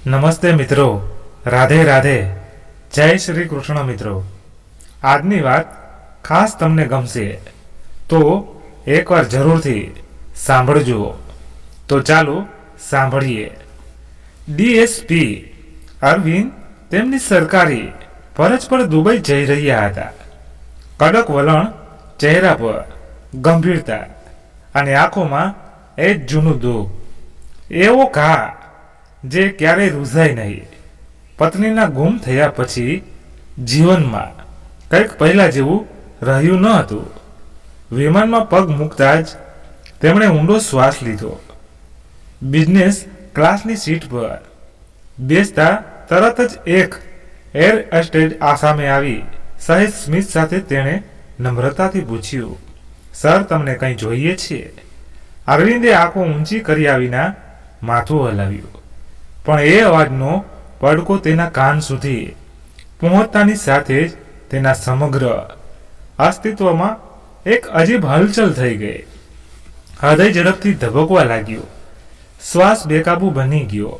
નમસ્તે મિત્રો, રાધે રાધે, જય શ્રી કૃષ્ણ મિત્રો. આજની વાત ખાસ તમને ગમશે તો એકવાર જરૂરથી સાંભળજો. તો ચાલો સાંભળીએ. ડીએસપી અરવિંદ તેમની સરકારી ફરજ પર દુબઈ જઈ રહ્યા હતા. કડક વલણ ચહેરા પર, ગંભીરતા અને આંખોમાં એ જ જૂનું દુઃખ, એવો ઘા જે ક્યારેય રૂઝાય નહીં. પત્નીના ગુમ થયા પછી જીવનમાં કંઈક પહેલા જેવું રહ્યું ન હતું. વિમાનમાં પગ મૂકતા જ તેમણે ઊંડો શ્વાસ લીધો. બિઝનેસ ક્લાસની સીટ પર બેસતા તરત જ એક એર હોસ્ટેસ સામે આવી સહેજ સ્મિત સાથે તેણે નમ્રતાથી પૂછ્યું, સર, તમને કંઈ જોઈએ છે? અરવિંદે આંખો ઊંચી કર્યા વિના માથું હલાવ્યું. પણ એ અવાજનો પડકો તેના કાન સુધી પહોંચતાની સાથે જ તેના સમગ્ર અસ્તિત્વમાં એક અજીબ હલચલ થઈ ગઈ. હૃદય ઝડપથી ધબકવા લાગ્યું. શ્વાસ બેકાબુ બની ગયો.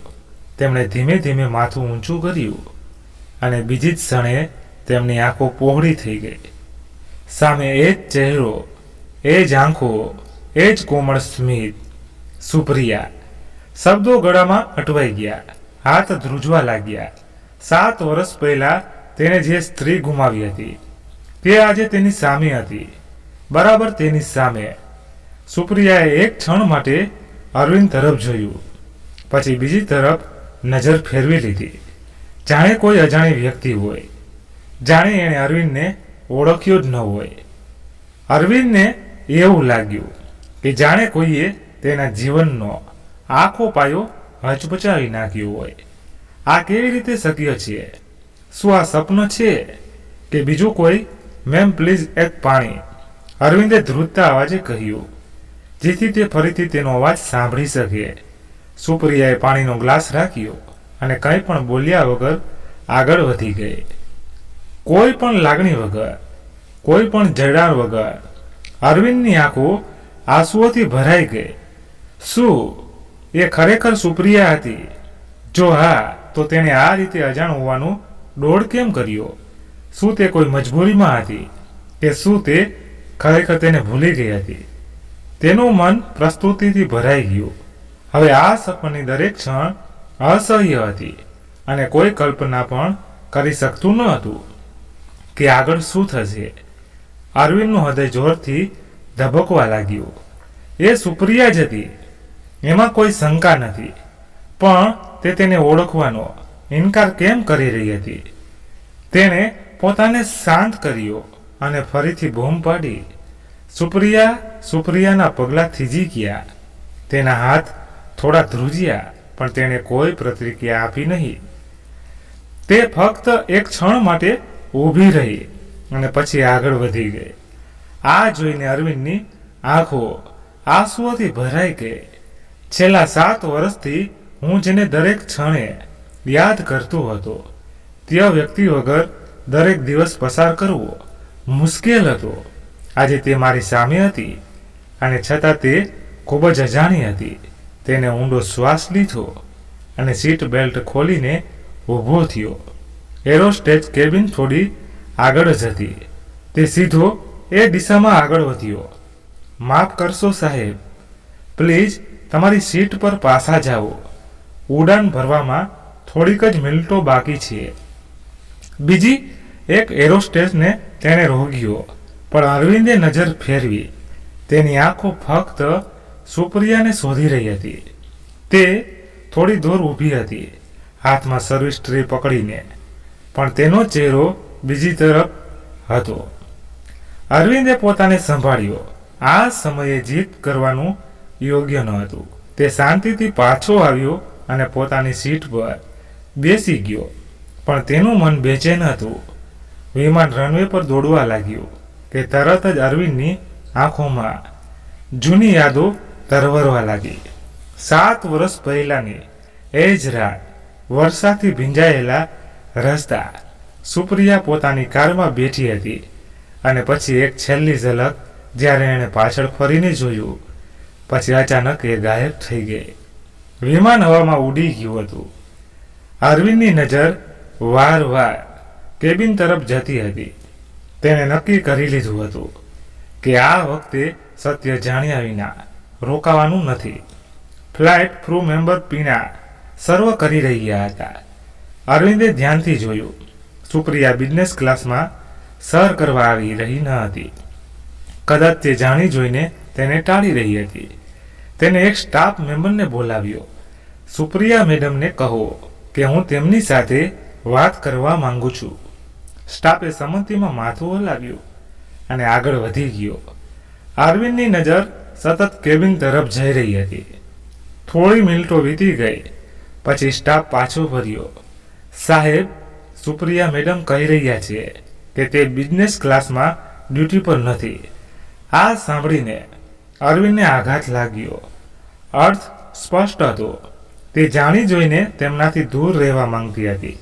તેમણે ધીમે ધીમે માથું ઊંચું કર્યું અને બીજી જ ક્ષણે તેમની આંખો પહોળી થઈ ગઈ. સામે એ જ ચહેરો, એ જ આંખો, એ જ કોમળ સ્મિત. સુપ્રિયા. શબ્દો ગળામાં અટવાઈ ગયા, હાથ ધ્રુજવા લાગ્યા. 7 વર્ષ પહેલા તેણે જે સ્ત્રી ગુમાવી હતી તે આજે તેની સામે હતી, બરાબર તેની સામે. સુપ્રિયાએ એક ક્ષણ માટે અરવિંદ તરફ જોયું, પછી બીજી તરફ નજર ફેરવી લીધી, જાણે કોઈ અજાણી વ્યક્તિ હોય, જાણે એણે અરવિંદને ઓળખ્યો જ ન હોય. અરવિંદને એવું લાગ્યું કે જાણે કોઈએ તેના જીવનનો આખો પાયો હચપચાવી નાખ્યો હોય. આ કેવી રીતે શક્ય છે? શું આ સપનું છે કે બીજું કોઈ? મેમ, પ્લીઝ એક પાણી, અરવિંદે ધ્રુજતા અવાજે કહ્યું, જેથી તે ફરીથી તેનો અવાજ સાંભળી શકે. સુપ્રિયાએ પાણીનો ગ્લાસ રાખ્યો અને કંઈ પણ બોલ્યા વગર આગળ વધી ગઈ. કોઈ પણ લાગણી વગર, કોઈ પણ જડાણ વગર. અરવિંદની આંખો આંસુઓથી ભરાઈ ગઈ. શું એ ખરેખર સુપ્રિયા હતી? જો હા, તો તેણે આ રીતે અજાણ હોવાનું ડોળ કેમ કર્યો? શું તે કોઈ મજબૂરીમાં હતી કે શું તે ખરેખર તેને ભૂલી ગઈ હતી? તેનું મન પ્રસ્તુતિથી ભરાઈ ગયું. હવે આ સપનની દરેક ક્ષણ અસહ્ય હતી અને કોઈ કલ્પના પણ કરી શકતું ન હતું કે આગળ શું થશે. અરવિંદનું હૃદય જોરથી ધબકવા લાગ્યું. એ સુપ્રિયા જ હતી, એમાં કોઈ શંકા નથી. પણ તે તેને ઓળખવાનો ઇનકાર કેમ કરી રહી હતી? તેણે પોતાને શાંત કર્યો અને ફરીથી બૂમ પાડી, સુપ્રિયા! સુપ્રિયાના પગલાં થીજી ગયા. તેના હાથ થોડા ધ્રુજ્યા, પણ તેણે કોઈ પ્રતિક્રિયા આપી નહીં. તે ફક્ત એક ક્ષણ માટે ઊભી રહી અને પછી આગળ વધી ગઈ. આ જોઈને અરવિંદની આંખો આંસુઓથી ભરાઈ ગઈ. છેલ્લા 7 વર્ષથી હું જેને દરેક ક્ષણે યાદ કરતો હતો, તે વ્યક્તિ વગર દરેક દિવસ પસાર કરવો મુશ્કેલ હતો. આજે તે મારી સામે હતી અને છતાં તે ખૂબ જ અજાણી હતી. તેને ઊંડો શ્વાસ લીધો અને સીટ બેલ્ટ ખોલીને ઊભો થયો. એરોસ્ટેજ કેબિન થોડી આગળ જ હતી. તે સીધો એ દિશામાં આગળ વધ્યો. માફ કરશો સાહેબ, પ્લીઝ તમારી સીટ પર પાછા જાઓ. ઉડાન ભરવામાં થોડીક જ મિનિટો બાકી છે. બીજી એક એરોસ્ટેસને તેણે રોક્યો, પણ અરવિંદે નજર ફેરવી. તેની આંખો ફક્ત સુપ્રિયાને શોધી રહી હતી. તે થોડી દૂર ઊભી હતી, હાથમાં સર્વિસ ટ્રે પકડીને, પણ તેનો ચહેરો બીજી તરફ હતો. અરવિંદે પોતાને સંભાળ્યો. આ સમયે જીત કરવાનું યોગ્ય ન હતું. તે શાંતિથી પાછો આવ્યો અને પોતાની સીટ પર બેસી ગયો, પણ તેનું મન બેચેન હતું. વિમાન રનવે પર દોડવા લાગ્યું કે તરત જ અરવિંદની આંખોમાં જૂની યાદો તરવરવા લાગી. 7 વર્ષ પહેલાની એ જ રાત, વરસાદથી ભીંજાયેલા રસ્તા. સુપ્રિયા પોતાની કારમાં બેઠી હતી અને પછી એક છેલ્લી ઝલક જ્યારે એણે પાછળ ફરીને જોયું, પછી અચાનક એ ગાયબ થઈ ગઈ. વિમાન હવામાં ઉડી ગયું હતું. અરવિંદની નજર વારવાર કેબિન તરફ જતી હતી. તેણે નક્કી કરી લીધું હતું કે આ વખતે સત્ય જાણ્યા વિના રોકાવાનું નથી. ફ્લાઇટ ક્રૂ મેમ્બર પીણા સર્વ કરી રહ્યા હતા. અરવિંદે ધ્યાનથી જોયું. સુપ્રિયા બિઝનેસ ક્લાસમાં સર કરવા આવી રહી ન હતી. કદાચ તે જાણી જોઈને તેને ટાળી રહી હતી. તેને એક સ્ટાફ મેમ્બરને બોલાવ્યો. સુપ્રિયા મેડમને કહો કે હું તેમની સાથે વાત કરવા માંગુ છું. સ્ટાફે સંમતિમાં માથું હલાવ્યું અને આગળ વધી ગયો. અરવિંદની નજર સતત કેબિન તરફ જઈ રહી હતી. થોડી મિનિટો વીતી ગઈ પછી સ્ટાફ પાછો ફર્યો. સાહેબ, સુપ્રિયા મેડમ કહી રહ્યા છે કે તે બિઝનેસ ક્લાસમાં ડ્યુટી પર નથી. આ સાંભળીને અરવિંદને આઘાત લાગ્યો. અર્થ સ્પષ્ટ હતો. તે જાણી જોઈને તેમનાથી દૂર રહેવા માંગતી હતી.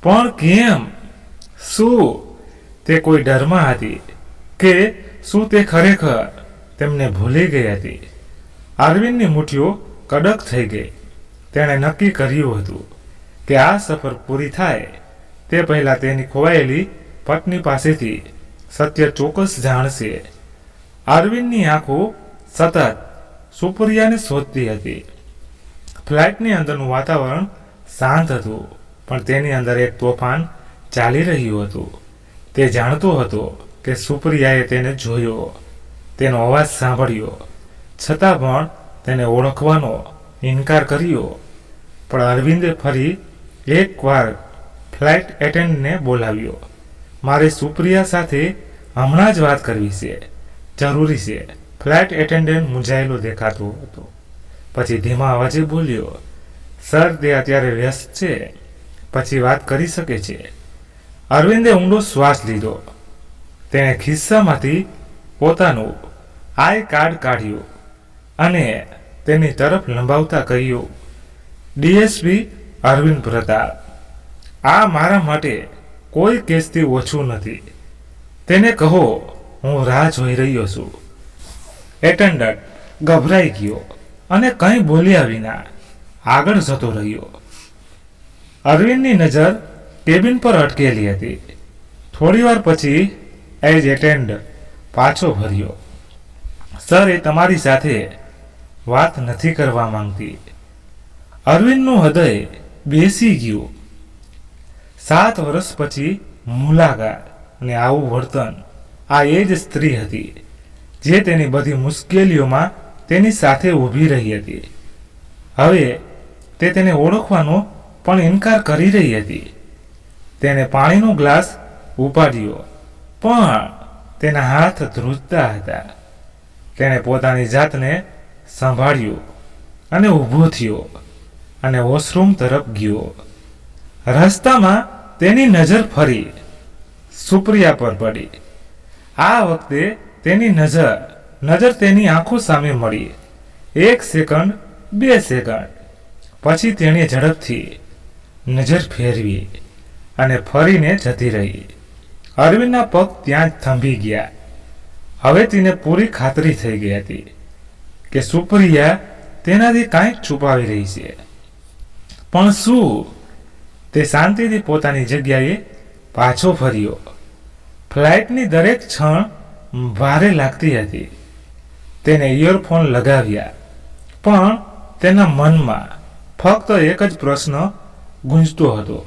પણ કેમ? શું તે કોઈ ડરમાં હતી કે શું તે ખરેખર તેમને ભૂલી ગઈ હતી? અરવિંદની મુઠ્ઠીઓ કડક થઈ ગઈ. તેણે નક્કી કર્યું હતું કે આ સફર પૂરી થાય તે પહેલાં તેની ખોવાયેલી પત્ની પાસેથી સત્ય ચોક્કસ જાણશે. અરવિંદની આંખો સતત સુપ્રિયાને શોધતી હતી. ફ્લાઇટની અંદરનું વાતાવરણ શાંત હતું, પણ તેની અંદર એક તોફાન ચાલી રહ્યું હતું. તે જાણતો હતો કે સુપ્રિયાએ તેને જોયો, તેનો અવાજ સાંભળ્યો, છતાં પણ તેને ઓળખવાનો ઇનકાર કર્યો. પણ અરવિંદે ફરી એકવાર ફ્લાઇટ એટેન્ડન્ટને બોલાવ્યો. મારે સુપ્રિયા સાથે હમણાં જ વાત કરવી છે, જરૂરી છે. ફ્લાઇટ એટેન્ડન્ટ મૂંઝાયેલો દેખાતો હતો. પછી ધીમા અવાજે બોલ્યો, સર, તે અત્યારે વ્યસ્ત છે, પછી વાત કરી શકે છે. અરવિંદે ઊંડો શ્વાસ લીધો. તેણે ખિસ્સામાંથી પોતાનું આઈ કાર્ડ કાઢ્યું અને તેની તરફ લંબાવતા કહ્યું, ડીએસપી અરવિંદ પ્રતાપ, આ મારા માટે કોઈ કેસથી ઓછું નથી. તેને કહો હું રાહ જોઈ રહ્યો છું. એટેન્ડન્ટ ગભરાઈ ગયો અને કંઈ બોલ્યા વિના આગળ જતો રહ્યો. અરવિંદની નજર કેબિન પર અટકેલી હતી. થોડીવાર પછી એજ એટેન્ડ પાછો ફર્યો. સર, એ તમારી સાથે વાત નથી કરવા માંગતી. અરવિંદનું હૃદય બેસી ગયું. 7 વર્ષ પછી મુલાકાત અને આવું વર્તન. આ એ જ સ્ત્રી હતી જે તેની બધી મુશ્કેલીઓમાં તેની સાથે ઊભી રહી હતી. હવે તે તેને ઓળખવાનો પણ ઇનકાર કરી રહી હતી. તેણે પાણીનો ગ્લાસ ઉપાડ્યો, પણ તેના હાથ ધ્રુજતા હતા. તેણે પોતાની જાતને સંભાળ્યું અને ઊભો થયો અને વોશરૂમ તરફ ગયો. રસ્તામાં તેની નજર ફરી સુપ્રિયા પર પડી. આ વખતે તેની નજર તેની આંખો સામે મળી. 1 સેકન્ડ, 2 સેકન્ડ, પછી તેણે ઝડપથી નજર ફેરવી અને ફરીને જતી રહી. અરવિંદના પગ ત્યાં જ થંભી ગયા. હવે તેને પૂરી ખાતરી થઈ ગઈ હતી કે સુપ્રિયા તેનાથી કાંઈક છુપાવી રહી છે. પણ શું? તે શાંતિથી પોતાની જગ્યાએ પાછો ફર્યો. ફ્લાઇટની દરેક ક્ષણ ભારે લાગતી હતી. તેને ઇયરફોન લગાવ્યા, પણ તેના મનમાં ફક્ત એક જ પ્રશ્ન ગુંજતો હતો,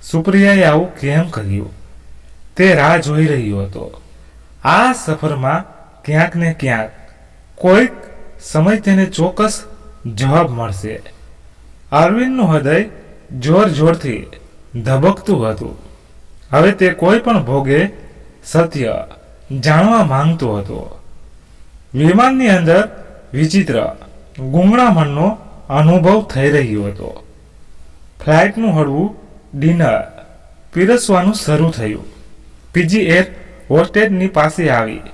સુપ્રિયાએ આવું કેમ કર્યું? તે રાહ જોઈ રહ્યો હતો. આ સફરમાં ક્યાંક ને ક્યાંક કોઈક સમય તેને ચોક્કસ જવાબ મળશે. અરવિંદનું હૃદય જોર જોરથી ધબકતું હતું. હવે તે કોઈ પણ ભોગે સત્ય જાણવા માંગતો હતો. વિમાનની અંદર વિચિત્ર ગૂંગળામણનો અનુભવ થઈ રહ્યો હતો. ફ્લાઇટનું હળવું ડિનર પીરસવાનું શરૂ થયું. પીજી એર હોસ્ટેસની પાસે આવી,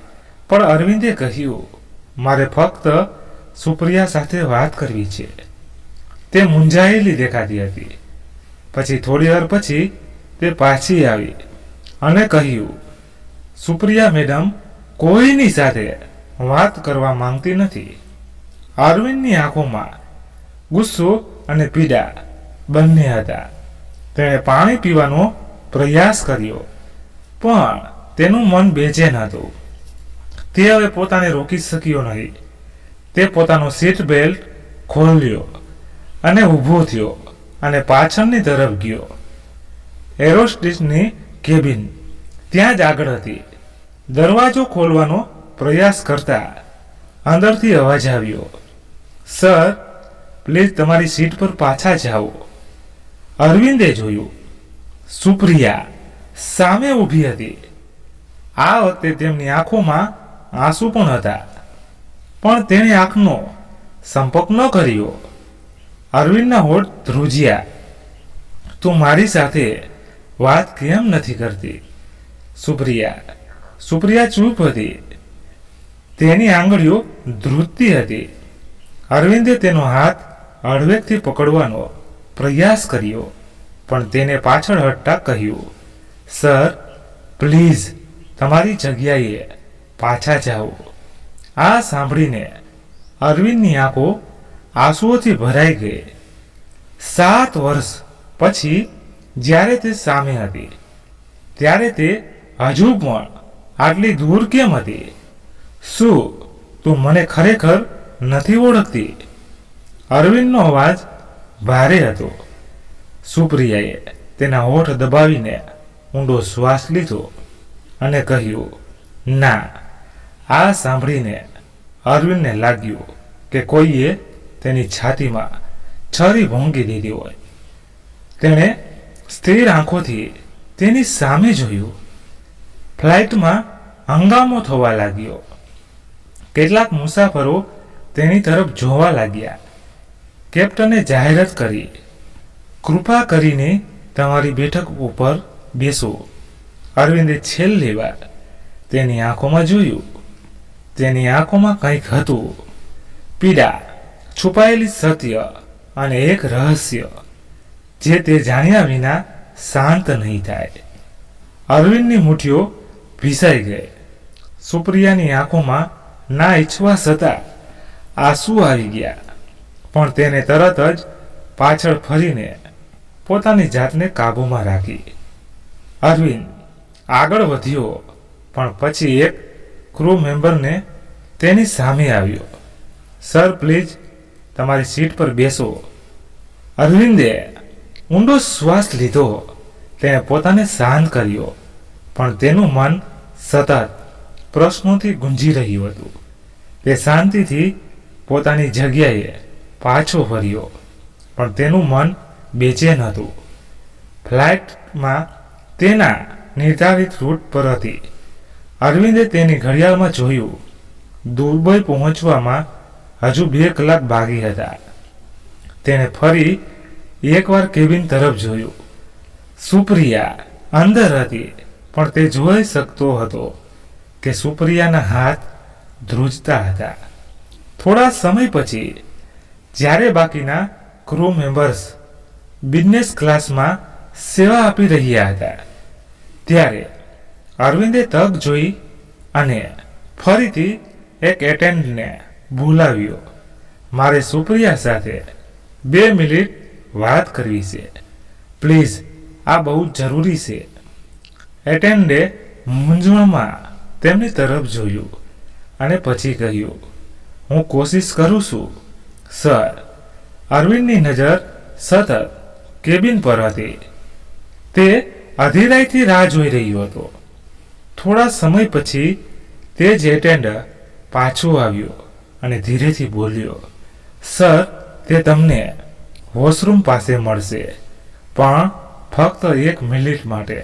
પણ અરવિંદે કહ્યું, મારે ફક્ત સુપ્રિયા સાથે વાત કરવી છે. તે મૂંઝાયેલી દેખાતી હતી. પછી થોડીવાર પછી તે પાછી આવી અને કહ્યું, સુપ્રિયા મેડમ કોઈની સાથે વાત કરવા માંગતી નથી. અરવિંદની આંખોમાં ગુસ્સો અને પીડા બંને હતા. તેણે પાણી પીવાનો પ્રયાસ કર્યો, પણ તેનું મન બેચેન હતું. તે હવે પોતાને રોકી શક્યો નહીં. તે પોતાનો સીટ બેલ્ટ ખોલ્યો અને ઊભો થયો અને પાછળની તરફ ગયો. એરોસ્ટેસની કેબિન ત્યાં જ આગળ હતી. દરવાજો ખોલવાનો પ્રયાસ કરતા અંદરથી અવાજ આવ્યો, સર, પ્લીઝ તમારી સીટ પર પાછા જાઓ. અરવિંદે જોયું. સુપ્રિયા સામે ઊભી હતી. આ વખતે તેમની આંખોમાં આંસુ પણ હતા, પણ તેણે આંખનો સંપર્ક ન કર્યો. અરવિંદના હોઠ ધ્રુજ્યા. તું મારી સાથે વાત કેમ નથી કરતી? સુપ્રિયા ચૂપ હતી. તેની આંગળીઓ ધ્રુજતી હતી. અરવિંદે તેનો હાથ હળવેકથી પકડવાનો પ્રયાસ કર્યો, પણ તેને પાછળ હટતા કહ્યું, સર, પ્લીઝ તમારી જગ્યાએ પાછા જાઓ. આ સાંભળીને અરવિંદની આંખો આંસુઓથી ભરાઈ ગઈ. 7 વર્ષ પછી જ્યારે તે સામે હતી, ત્યારે તે હજુ પણ આટલી દૂર કેમ હતી? શું તું મને ખરેખર નથી ઓળખતી? અરવિંદનો અવાજ ભારે હતો. સુપ્રિયાએ તેના હોઠ દબાવીને ઊંડો શ્વાસ લીધો અને કહ્યું, ના. આ સાંભળીને અરવિંદને લાગ્યું કે કોઈએ તેની છાતીમાં છરી ભોંકી દીધી હોય. તેણે સ્થિર આંખોથી તેની સામે જોયું. ફ્લાઇટમાં હંગામો થવા લાગ્યો. કેટલાક મુસાફરો તેની તરફ જોવા લાગ્યા. કેપ્ટને જાહેરાત કરી, કૃપા કરીને તમારી બેઠક ઉપર બેસો. અરવિંદે છેલ્લી વાર તેની આંખોમાં જોયું. તેની આંખોમાં કંઈક હતું. પીડા, છુપાયેલી સત્ય અને એક રહસ્ય જે તે જાણ્યા વિના શાંત નહીં થાય. અરવિંદની મુઠ્ઠીઓ ભીસાઈ ગઈ. સુપ્રિયાની આંખોમાં ના ઈચ્છવા છતાં આંસુ આવી ગયા, પણ તેને તરત જ પાછળ ફરીને પોતાની જાતને કાબૂમાં રાખી. અરવિંદ આગળ વધ્યો, પણ પછી એક ક્રૂ મેમ્બરને તેની સામે આવ્યો. સર, પ્લીઝ તમારી સીટ પર બેસો. અરવિંદે ઊંડો શ્વાસ લીધો. તેણે પોતાને શાંત કર્યો, પણ તેનું મન સતત પ્રશ્નોથી ગુંજી રહ્યું હતું. તે શાંતિથી પોતાની જગ્યાએ પાછો ફર્યો, પણ તેનું મન બેચેન હતું. ફ્લાઇટમાં તેના નિર્ધારિત રૂટ પર હતી. અરવિંદે તેની ઘડિયાળમાં જોયું. દુબઈ પહોંચવામાં હજુ 2 કલાક બાકી હતા. તેણે ફરી એકવાર કેબિન તરફ જોયું. સુપ્રિયા અંદર હતી, પણ તે જોઈ શકતો હતો કે સુપ્રિયાના હાથ ધ્રુજતા હતા. થોડા સમય પછી જ્યારે બાકીના ક્રૂ મેમ્બર્સ બિઝનેસ ક્લાસમાં સેવા આપી રહ્યા હતા, ત્યારે અરવિંદે તક જોઈ અને ફરીથી એક એટેન્ડન્ટને બોલાવ્યો. મારે સુપ્રિયા સાથે 2 મિનિટ વાત કરવી છે. પ્લીઝ, આ બહુ જરૂરી છે. એટેન્ડે મૂંઝવણમાં તેમની તરફ જોયું અને પછી કહ્યું, હું કોશિશ કરું છું, સર. અરવિંદની નજર સતત કેબિન પર હતી. તે અધીરાઈથી રાહ જોઈ રહ્યો હતો. થોડા સમય પછી તે જ એટેન્ડર પાછો આવ્યો અને ધીરેથી બોલ્યો, સર, તે તમને વોશરૂમ પાસે મળશે, પણ ફક્ત 1 મિનિટ માટે.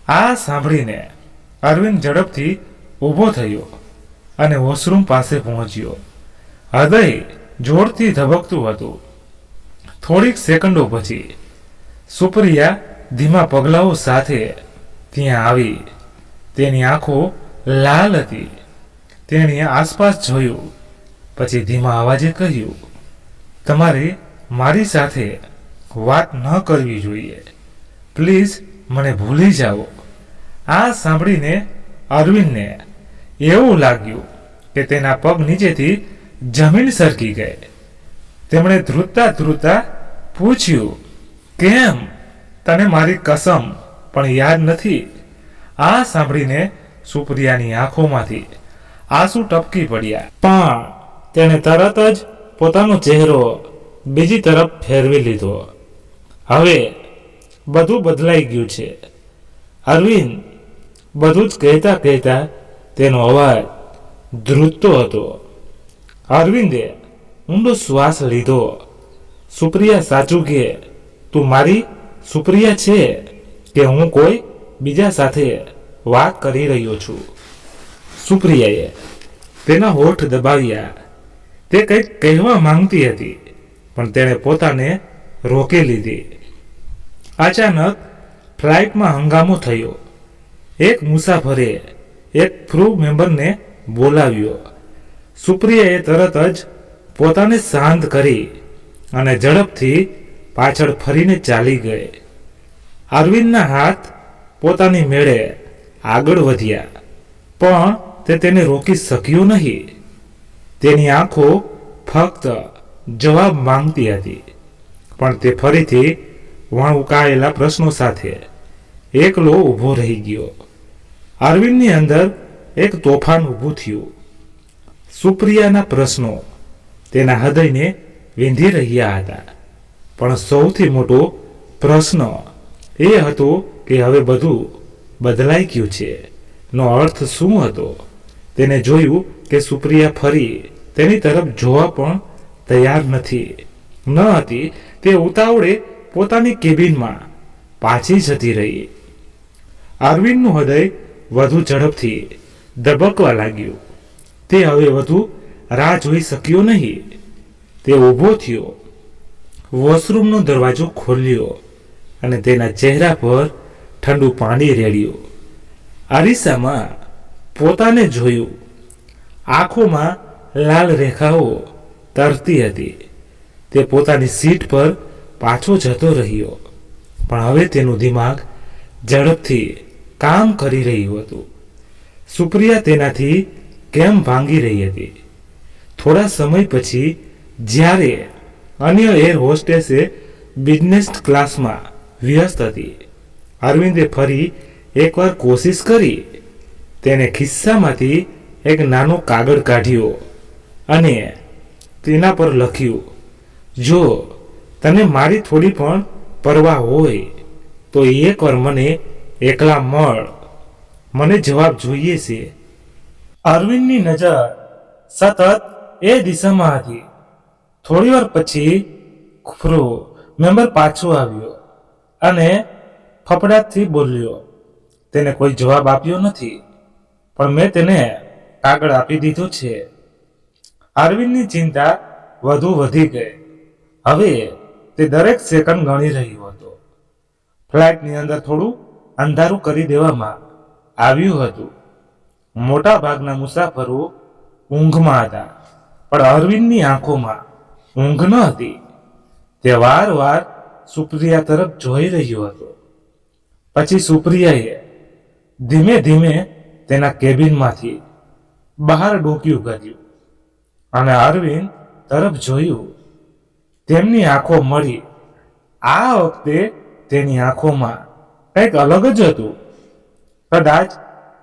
આ સાંભળીને અરવિંદ ઝડપથી ઊભો થયો અને વોશરૂમ પાસે પહોંચ્યો. હૃદય જોરથી ધબકતું હતું. થોડીક સેકન્ડો પછી સુપ્રિયા ધીમા પગલાઓ સાથે ત્યાં આવી. તેની આંખો લાલ હતી. તેણે આસપાસ જોયું, પછી ધીમા અવાજે કહ્યું, તમારે મારી સાથે વાત ન કરવી જોઈએ. પ્લીઝ, મને ભૂલી જાઓ. આ સાંભળીને અરવિંદને એવું લાગ્યું કે તેના પગ નીચેથી જમીન સરકી ગઈ. તેમણે ધ્રુજતા ધ્રુજતા પૂછ્યું, કેમ? તને મારી કસમ પણ યાદ નથી? આ સાંભળીને સુપ્રિયાની આંખોમાંથી આંસુ ટપકી પડ્યા, પણ તેણે તરત જ પોતાનો ચહેરો બીજી તરફ ફેરવી લીધો. હવે બધું બદલાઈ ગયું છે. અરવિંદ બધું જ કહેતા કહેતા તેનો અવાજ ધ્રુજતો હતો. અરવિંદે ઊંડો શ્વાસ લીધો. સુપ્રિયા, સાચું કે તું મારી સુપ્રિયા છે કે હું કોઈ બીજા સાથે વાત કરી રહ્યો છું? સુપ્રિયાએ તેના હોઠ દબાવ્યા. તે કંઈક કહેવા માંગતી હતી, પણ તેણે પોતાને રોકી લીધી. અચાનક ફ્લાઇટમાં હંગામો થયો. એક મુસાફરે એક ક્રૂ મેમ્બરને બોલાવ્યો. સુપ્રિયાએ તરત જ પોતાને શાંત કરી અને ઝડપથી પાછળ ફરીને ચાલી ગઈ. અરવિંદના હાથ પોતાની મેળે આગળ વધ્યા, પણ તે તેને રોકી શક્યો નહીં. તેની આંખો ફક્ત જવાબ માંગતી હતી, પણ તે ફરીથી વણુકાયેલા પ્રશ્નો સાથે એકલો ઊભો રહી ગયો. અરવિંદની અંદર એક તોફાન ઊભું થયું. સુપ્રિયાના પ્રશ્નો તેના હૃદયને વીંધી રહ્યા હતા, પણ સૌથી મોટો પ્રશ્ન એ હતો કે હવે બધું બદલાઈ ગયું છે નો અર્થ શું હતો. તેને જોયું કે સુપ્રિયા ફરી તેની તરફ જોવા પણ તૈયાર ન હતી. તે ઉતાવળે પોતાની કેબિનમાં પાછી જતી રહી. અરવિંદનું હૃદય વધુ ઝડપથી ધબકવા લાગ્યું. તે હવે વધુ રાહ જોઈ શક્યો નહીં. તે ઊભો થયો, વોશરૂમનો દરવાજો ખોલ્યો અને તેના ચહેરા પર ઠંડુ પાણી રેડ્યું. અરીસામાં પોતાને જોયું. આંખોમાં લાલ રેખાઓ તરતી હતી. તે પોતાની સીટ પર પાછો જતો રહ્યો, પણ હવે તેનું દિમાગ ઝડપથી કામ કરી રહ્યું હતું. સુપ્રિયા તેનાથી કેમ ભાંગી રહી હતી. થોડા સમય પછી જ્યારે અન્ય એર હોસ્ટેસે બિઝનેસ ક્લાસમાં વ્યસ્ત હતી, અરવિંદે ફરી એકવાર કોશિશ કરી. તેને ખિસ્સામાંથી એક નાનો કાગળ કાઢ્યો અને તેના પર લખ્યું, જો તને મારી થોડી પણ પરવા હોય તો એકવાર મને એકલા મળ, મને જવાબ જોઈએ છે. અરવિંદની નજર સતત એ દિશામાં હતી. થોડી વાર પછી ક્રૂ મેમ્બર પાછો આવ્યો અને ફફડાટથી બોલ્યો, તેને કોઈ જવાબ આપ્યો નથી, પણ મેં તેને કાગળ આપી દીધો છે. અરવિંદની ચિંતા વધુ વધી ગઈ. હવે તે દરેક સેકન્ડ ગણી રહ્યો હતો. ફ્લાઇટની અંદર થોડું અંધારું કરી દેવામાં આવ્યું હતું. મોટા ભાગના મુસાફરો ઊંઘમાં હતા, પણ અરવિંદની આંખોમાં ઊંઘ ન હતી. તે વારવાર સુપ્રિયા તરફ જોઈ રહ્યો હતો. પછી સુપ્રિયાએ ધીમે ધીમે તેના કેબિનમાંથી બહાર ડોક્યું કર્યું અને અરવિંદ તરફ જોયું. તેમની આંખો મળી. આ વખતે તેની આંખોમાં કંઈક અલગ જ હતું. કદાચ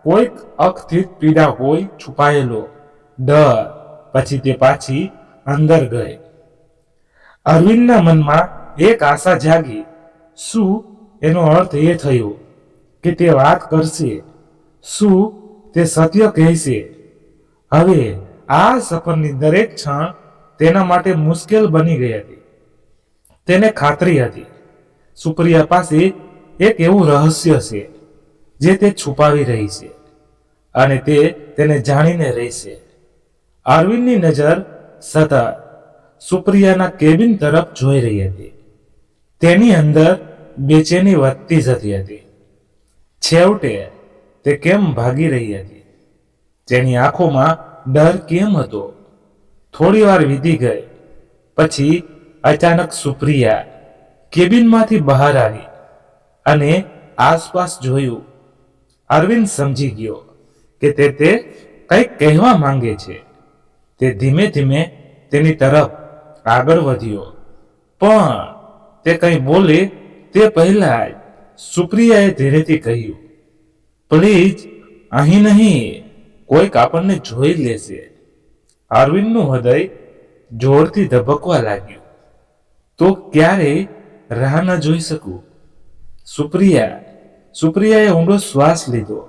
કોઈક અકથિત પીડા હોય, છુપાયેલો ડર. પછી તે પાછી અંદર ગઈ. અરવિંદના મનમાં એક આશા જાગી. શું એનો અર્થ એ થયો કે તે વાત કરશે? શું તે સત્ય કહેશે? હવે આ સફરની દરેક ક્ષણ તેના માટે મુશ્કેલ બની ગઈ હતી. તેને ખાતરી હતી સુપ્રિયા પાસે એક એવું રહસ્ય છે જે તે છુપાવી રહી છે અને તે તેને જાણીને રહેશે. અરવિંદની નજર સતત સુપ્રિયાના કેબિન તરફ જોઈ રહી હતી. તેની અંદર બેચેની વધતી જતી હતી. છેવટે તે કેમ ભાગી રહી હતી? તેની આંખોમાં ડર કેમ હતો? થોડી વાર વીતી ગઈ. પછી અચાનક સુપ્રિયા કેબિનમાંથી બહાર આવી અને આસપાસ જોયું. અરવિંદ સમજી ગયો કે તે કંઈક કહેવા માંગે છે. તે ધીમે ધીમે તેની તરફ આગળ વધ્યો, પણ તે કંઈ બોલે તે પહેલા જ સુપ્રિયાએ ધીરેથી કહ્યું, પ્લીઝ અહીં નહીં, કોઈક આપણને જોઈ લેશે. અરવિંદનું હૃદય જોરથી ધબકવા લાગ્યું. તો ક્યારેય રાહ ન જોઈ શકું. સુપ્રિયાએ ઊંડો શ્વાસ લીધો.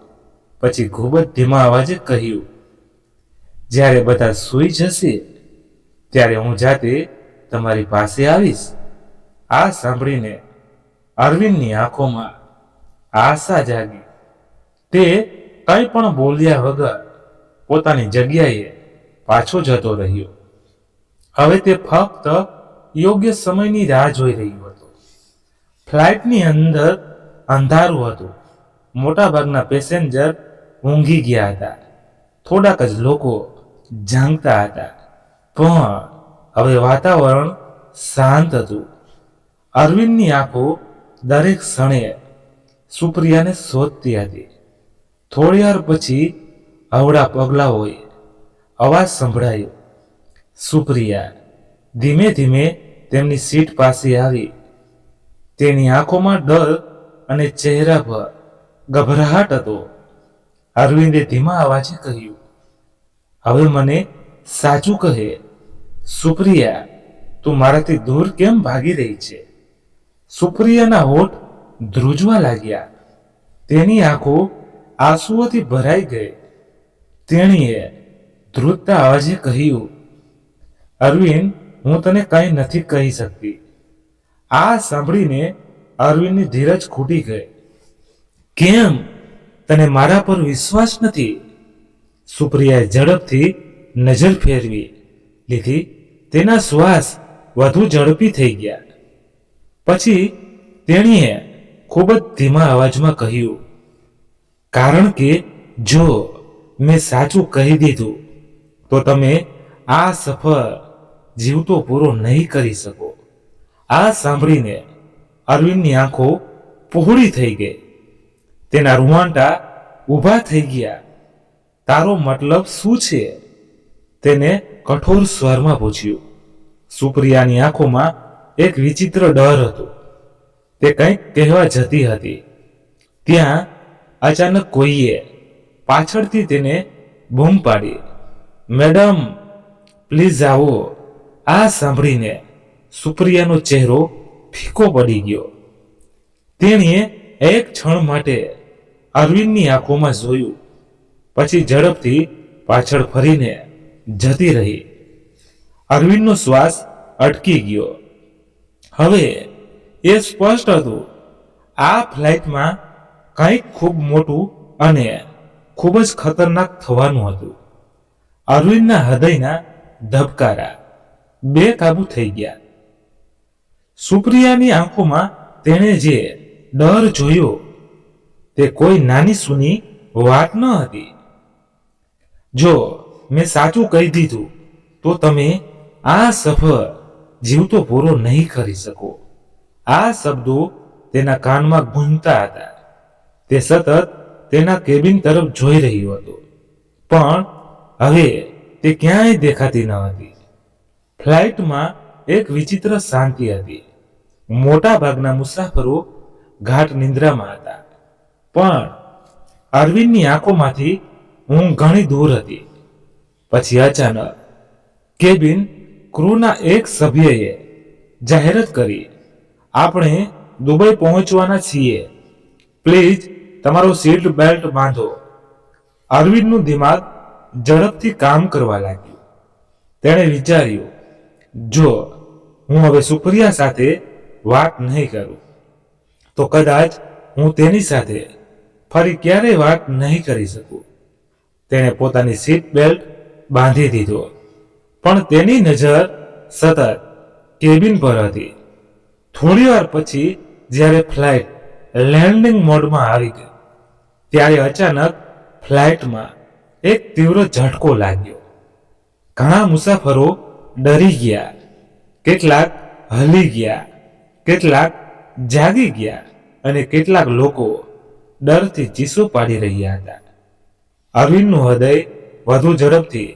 પછી ખૂબ જ ધીમા અવાજે કહ્યું, જ્યારે બધા સૂઈ જશે ત્યારે હું જાતે તમારી પાસે આવીશ. આ સાંભળીને અરવિંદની આંખોમાં આશા જાગી. તે કંઈ પણ બોલ્યા વગર પોતાની જગ્યાએ પાછો જતો રહ્યો. હવે તે ફક્ત યોગ્ય સમયની રાહ જોઈ રહ્યો હતો. ફ્લાઇટની અંદર અંધારું હતું. મોટાભાગના પેસેન્જર ઊંઘી ગયા હતા. થોડાક જ લોકો જાગતા હતા. પણ હવે વાતાવરણ શાંત હતું. અરવિંદની આંખો દરેક ક્ષણે સુપ્રિયાને શોધતી હતી. થોડી વાર પછી અવળા પગલાઓએ અવાજ સંભળાયો. સુપ્રિયા ધીમે ધીમે તેમની સીટ પાસે આવી. તેની આંખોમાં ડર અને ચહેરા પર ગભરાટ હતો. અરવિંદે ધીમા અવાજે કહ્યું, હવે મને સાચું કહે, સુપ્રિયા, તું મારાથી દૂર કેમ ભાગી રહી છે? સુપ્રિયાના હોઠ ધ્રુજવા લાગ્યા. તેની આંખો આંસુઓથી ભરાઈ ગઈ. તેણીએ ધ્રુજતા અવાજે કહ્યું, અરવિંદ, હું તને કંઈ નથી કહી શકતી. આ સાંભળીને અરવિંદની ધીરજ ખૂટી ગઈ. કેમ? તને મારા પર વિશ્વાસ નથી? સુપ્રિયાએ ઝડપથી નજર ફેરવી લીધી. તેના શ્વાસ વધુ ઝડપી થઈ ગયા. પછી તેણીએ ખૂબ જ ધીમા અવાજમાં કહ્યું, કારણ કે જો મેં સાચું કહી દીધું તો તમે આ સફર જીવતો પૂરો નહીં કરી શકો. આ સાંભળીને અરવિંદની આંખો પહોળી થઈ ગઈ. તેના રૂંવાટા ઊભા થઈ ગયા. તારો મતલબ શું છે? તેને કઠોર સ્વરમાં પૂછ્યું. સુપ્રિયાની આંખોમાં એક વિચિત્ર ડર હતો. તે કંઈક કહેવા જતી હતી. ત્યાં અચાનક કોઈએ પાછળથી તેને બૂમ પાડી, મેડમ, પ્લીઝ આવો. આ સાંભળીને સુપ્રિયાનો ચહેરો ફીકો પડી ગયો. તેણીએ એક ક્ષણ માટે અરવિંદની આંખોમાં જોયું. પછી ઝડપથી પાછળ ફરીને જતી રહી. અરવિંદનો શ્વાસ અટકી ગયો. હવે એ સ્પષ્ટ હતું, આ ફ્લાઇટમાં કંઈક ખૂબ મોટું અને ખૂબ જ ખતરનાક થવાનું હતું. અરવિંદના હૃદયના ધબકારા બેકાબુ થઈ ગયા. સુપ્રિયાની આંખોમાં તેણે જે ડર જોયો તે કોઈ નાની સૂની વાત ન હતી. જો મેં સાચું કહી દીધું તો તમે આ સફર જીવતો પૂરો નહીં કરી શકો. આ શબ્દો તેના કાનમાં ગૂંજતા હતા. તે સતત તેના કેબિન તરફ જોઈ રહ્યો હતો, પણ હવે તે ક્યાંય દેખાતી ન હતી. ફ્લાઇટમાં એક વિચિત્ર શાંતિ હતી. મોટા ભાગના મુસાફરો ગાઢ નિંદ્રામાં હતા, પણ અરવિંદની આંખોમાંથી ઊંઘ ઘણી દૂર હતી. પછી અચાનક કેબિન ક્રૂના એક સભ્યએ જાહેરાત કરી, આપણે દુબઈ પહોંચવાના છીએ. પ્લીઝ તમારો સીટ બેલ્ટ બાંધો. અરવિંદનું દિમાગ ઝડપથી કામ કરવા લાગ્યું. તેણે વિચાર્યું, જો હું હવે સુપ્રિયા સાથે વાત નહીં કરું તો કદાચ હું તેની સાથે ફરી ક્યારેય વાત નહીં કરી શકું. તેણે પોતાની સીટ બેલ્ટ બાંધી દીધો, પણ તેની નજર સતત કેબિન પર હતી. થોડી વાર પછી જ્યારે ફ્લાઇટ લેન્ડિંગ મોડમાં આવી ગઈ ત્યારે અચાનક ફ્લાઇટમાં એક તીવ્ર ઝટકો લાગ્યો. ઘણા મુસાફરો ડરી ગયા. કેટલાક હલી ગયા, કેટલાક જાગી ગયા અને કેટલાક લોકો ડરથી ચીસો પાડી રહ્યા હતા. અરવિંદનું હૃદય વધુ ઝડપથી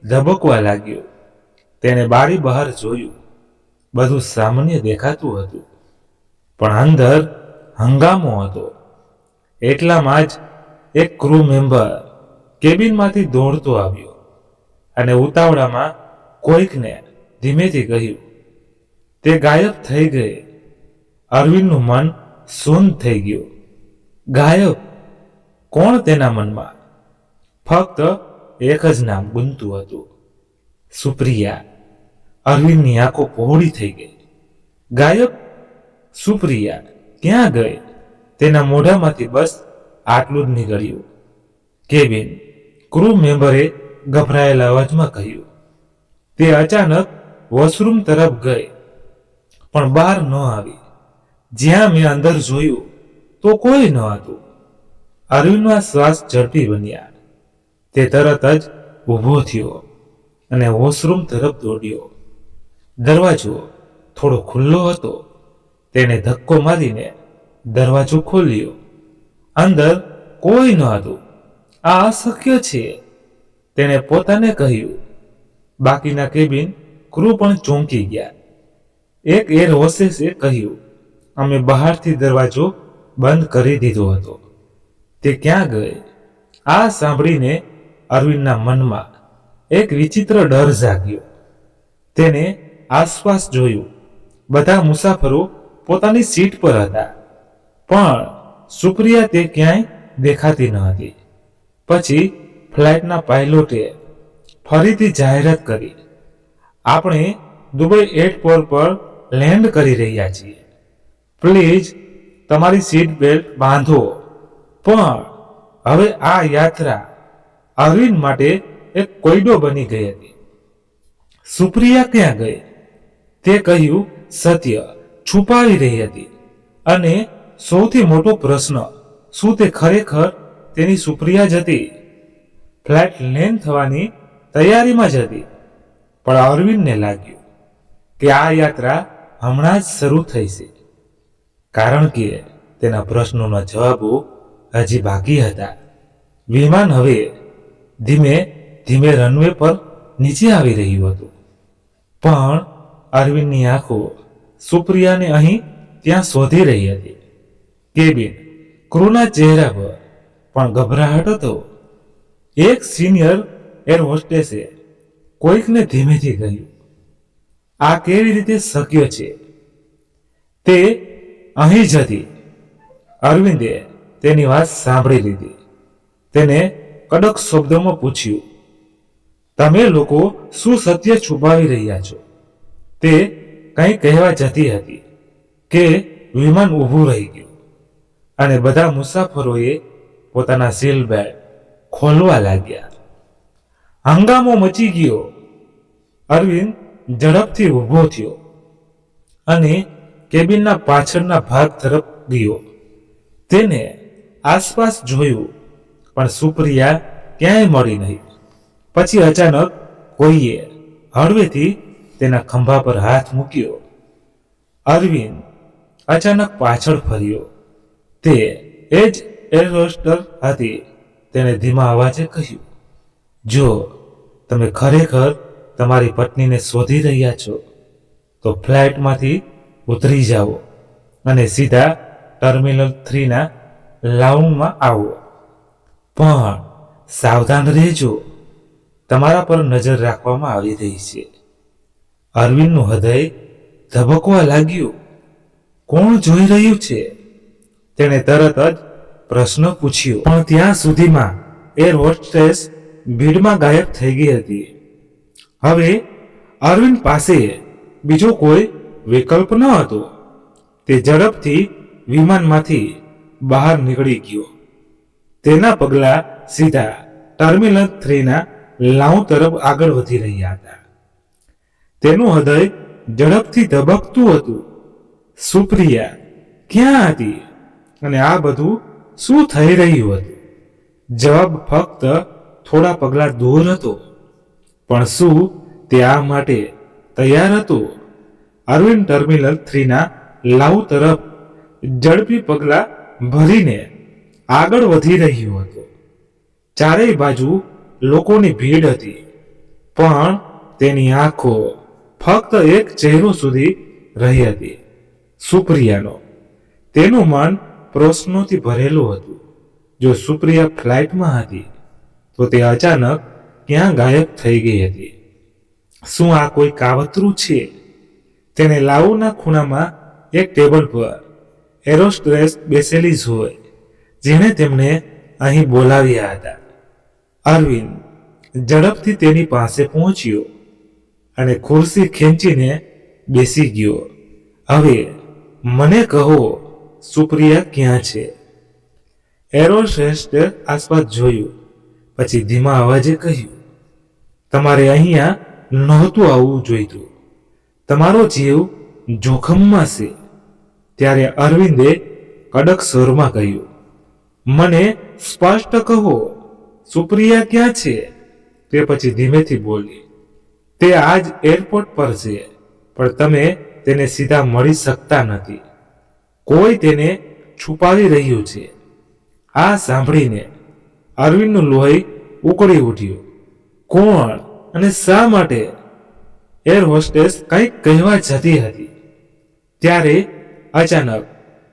ધબકવા લાગ્યું. તેણે બારી બહાર જોયું. બધું સામાન્ય દેખાતું હતું. પણ અંદર હંગામો હતો. એટલામાં જ એક ક્રૂ મેમ્બર કેબિનમાંથી દોડતો આવ્યો અને ઉતાવળામાં કોઈકને ધીમેથી કહ્યું, તે ગાયબ થઈ ગઈ. અરવિંદનું મન શૂન્ય થઈ ગયું. ગાયબ? કોણ તેના મનમાં? ફક્ત એક જ નામ ગુંજતું હતું, સુપ્રિયા. અરવિંદની આંખો પહોળી થઈ ગઈ. ગાયબ? સુપ્રિયા ક્યાં ગઈ? તેના મોઢામાંથી બસ આટલું જ નીકળ્યું. કેબિન ક્રૂ મેમ્બરે ગભરાયેલા અવાજમાં કહ્યું. તે અચાનક વોશરૂમ તરફ ગઈ, પણ બહાર ન આવી. જ્યાં મેં અંદર જોયું તો કોઈ ન હતું. અરવિંદના શ્વાસ ઝડપી બન્યા. તે તરત જ ઊભો થયો અને વોશરૂમ તરફ દોડ્યો. દરવાજો થોડો ખુલ્લો હતો. તેણે ધક્કો મારીને દરવાજો ખોલ્યો. અંદર કોઈ ન હતું. આ અશક્ય છે, તેણે પોતાને કહ્યું. બાકીના કેબિન ક્રૂ પણ ચોંકી ગયા. એક એર હોસ્ટેસે કહ્યું, અમે બહારથી દરવાજો બંધ કરી દીધો હતો. તે ક્યાં ગઈ? આ સાંભળીને અરવિંદના મનમાં એક વિચિત્ર ડર જાગ્યો. તેને આસપાસ જોયું. બધા મુસાફરો પોતાની સીટ પર હતા, પણ સુપ્રિયા તે ક્યાંય દેખાતી ન હતી. પછી ફ્લાઇટના પાયલોટે ફરીથી જાહેરાત કરી, આપણે દુબઈ એરપોર્ટ પર લેન્ડ કરી રહ્યા છીએ. પ્લીઝ તમારી સીટ બેલ્ટ બાંધો. પણ હવે આ યાત્રા અરવિંદ માટે એક કોયડો બની ગઈ હતી. સુપ્રિયા ક્યાં ગઈ? તે કહ્યું સત્ય છુપાવી રહી હતી. અને સૌથી મોટો પ્રશ્ન, શું તે ખરેખર તેની સુપ્રિયા જ હતી? ફ્લાઇટ લેન્ડ થવાની તૈયારીમાં જ હતી, પણ અરવિંદને લાગ્યું કે આ યાત્રા હમણાં જ શરૂ થઈ છે, કારણ કે તેના પ્રશ્નોના જવાબો હજી બાકી હતા. વિમાન હવે ધીમે ધીમે રનવે પર નીચે આવી રહ્યું હતું, પણ અરવિંદની આંખો સુપ્રિયાને અહીં ત્યાં શોધી રહી હતી. કેબિન ક્રૂના ચહેરા પર પણ ગભરાહટ હતો. એક સિનિયર એર હોસ્ટેસે કોઈકને ધીમેથી કહ્યું, આ કેવી રીતે શક્ય છે? તે અહીં જ હતી. અરવિંદે તેની વાત સાંભળી લીધી. તેને કડક શબ્દોમાં પૂછ્યું, તમે લોકો શું સત્ય છુપાવી રહ્યા છો? તે કંઈ કહેવા જતી હતી કે વિમાન ઊભું રહી ગયું અને બધા મુસાફરોએ પોતાના સીલ બેલ્ટ ખોલવા લાગ્યા. હંગામો મચી ગયો. અરવિંદ ઝડપથી ઊભો થયો અને કેબિનના પાછળના ભાગ તરફ ગયો. તેને આસપાસ જોયું, પણ સુપ્રિયા ક્યાંય મળી નહીં. પછી અચાનક કોઈએ હળવેથી તેના ખંભા પર હાથ મૂક્યો. અરવિંદ અચાનક પાછળ ફર્યો. તે એ જ એર હોસ્ટેસ હતી. તેણે ધીમા અવાજે કહ્યું, જો તમે ખરેખર તમારી પત્નીને શોધી રહ્યા છો તો ફ્લાઇટમાંથી ઉતરી જાઓ અને સીધા ટર્મિનલ 3ના લાઉન્જમાં આવો. પણ સાવધાન રહેજો, તમારા પર નજર રાખવામાં આવી રહી છે. અરવિંદનું હૃદય ધબકવા લાગ્યું. કોણ જોઈ રહ્યું છે? તેણે તરત જ પ્રશ્ન પૂછ્યો, પણ ત્યાં સુધીમાં એર હોસ્ટેસ ભીડમાં ગાયબ થઈ ગઈ હતી. હવે અરવિંદ પાસે બીજો કોઈ વિકલ્પ ન હતો. તે ઝડપથી વિમાનમાંથી બહાર નીકળી ગયો. તેના પગલાં સીધા ટર્મિનલ 3ના લાઉન્જ તરફ આગળ વધી રહ્યા હતા. તેનું હૃદય ઝડપથી ધબકતું હતું. સુપ્રિયા ક્યાં હતી અને આ બધું શું થઈ રહ્યું હતું? જવાબ ફક્ત થોડા પગલાં દૂર હતો. પણ શું તે આ માટે તૈયાર હતો? અરવિંદ ટર્મિનલ 3ના લાઉન્જ તરફ ઝડપી પગલાં ભરીને આગળ વધી રહ્યો હતો. ચારેય બાજુ લોકોની ભીડ હતી, પણ તેની આંખો ફક્ત એક ચહેરો સુધી રહી હતી, સુપ્રિયાનો. તેનું મન પ્રશ્નોથી ભરેલું હતું. જો સુપ્રિયા ફ્લાઇટમાં હતી તો તે અચાનક ક્યાં ગાયબ થઈ ગઈ હતી? શું આ કોઈ કાવતરું છે? તેને લાઉના ખૂણામાં એક ટેબલ પર એરોસ્ટ્રેસ બેસેલી જોઈ, જેણે તેમને અહીં બોલાવ્યા હતા. અરવિંદ ઝડપથી તેની પાસે પહોંચ્યો અને ખુરશી ખેંચીને બેસી ગયો. હવે મને કહો, સુપ્રિયા ક્યાં છે? એરોસ્ટ્રેસે આસપાસ જોયું, પછી ધીમા અવાજે કહ્યું, તમારે અહીંયા નહોતું આવવું જોઈતું. તમારો જીવ જોખમમાં છે. ત્યારે અરવિંદે કડક સ્વરમાં કહ્યું, મને સ્પષ્ટ કહો, સુપ્રિયા ક્યાં છે? તે પછી ધીમેથી બોલી, તે આજ એરપોર્ટ પર છે, પણ તમે તેને સીધા મળી શકતા નથી. કોઈ તેને છુપાવી રહ્યું છે. આ સાંભળીને અરવિંદનું લોહી ઉકળી ઉઠ્યું. કોણ અને શા માટે? એર હોસ્ટેસ કંઈક કહેવા જતી હતી. ત્યારે અચાનક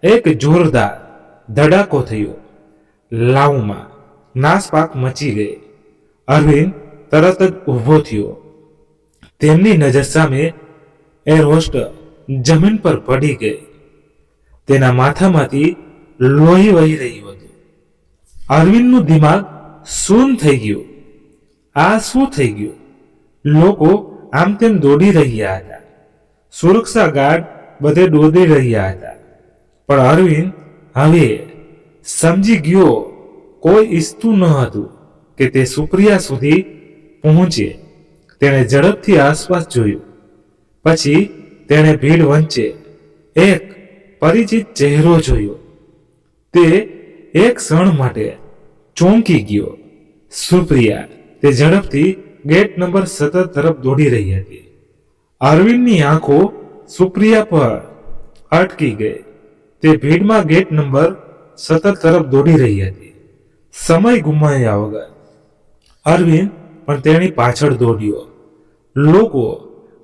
એક જોરદાર ધડાકો થયો. લાઉમાં નાસપાક મચી ગઈ. અરવિંદ તરત જ ઊભો થયો. તેમની નજર સામે એર હોસ્ટેસ જમીન પર પડી ગઈ. તેના માથામાંથી લોહી વહી રહ્યું હતું. અરવિંદનું દિમાગ શૂન થઈ ગયું. આ શું થઈ ગયું? લોકો આમ તેમ દોડી રહ્યા હતા. સુરક્ષા ગાર્ડ બધે દોડી રહ્યા હતા. પણ અરવિંદ હવે સમજી ગયો, કોઈ ઈચ્છતું ન હતું કે તે સુપ્રિયા સુધી પહોંચે. તેણે ઝડપથી આસપાસ જોયું. પછી તેણે ભીડ વચ્ચે એક પરિચિત ચહેરો જોયો. તે એક ક્ષણ માટે ચોંકી ગયો. સુપ્રિયા. તે ઝડપથી ગેટ નંબર 17 તરફ દોડી રહી હતી. અરવિંદની આંખો સુપ્રિયા પર અટકી ગઈ. તે ભીડમાં ગેટ નંબર 17 તરફ દોડી રહી હતી. સમય ગુમાવ્યા વગર અરવિંદ પણ તેની પાછળ દોડ્યો. લોકો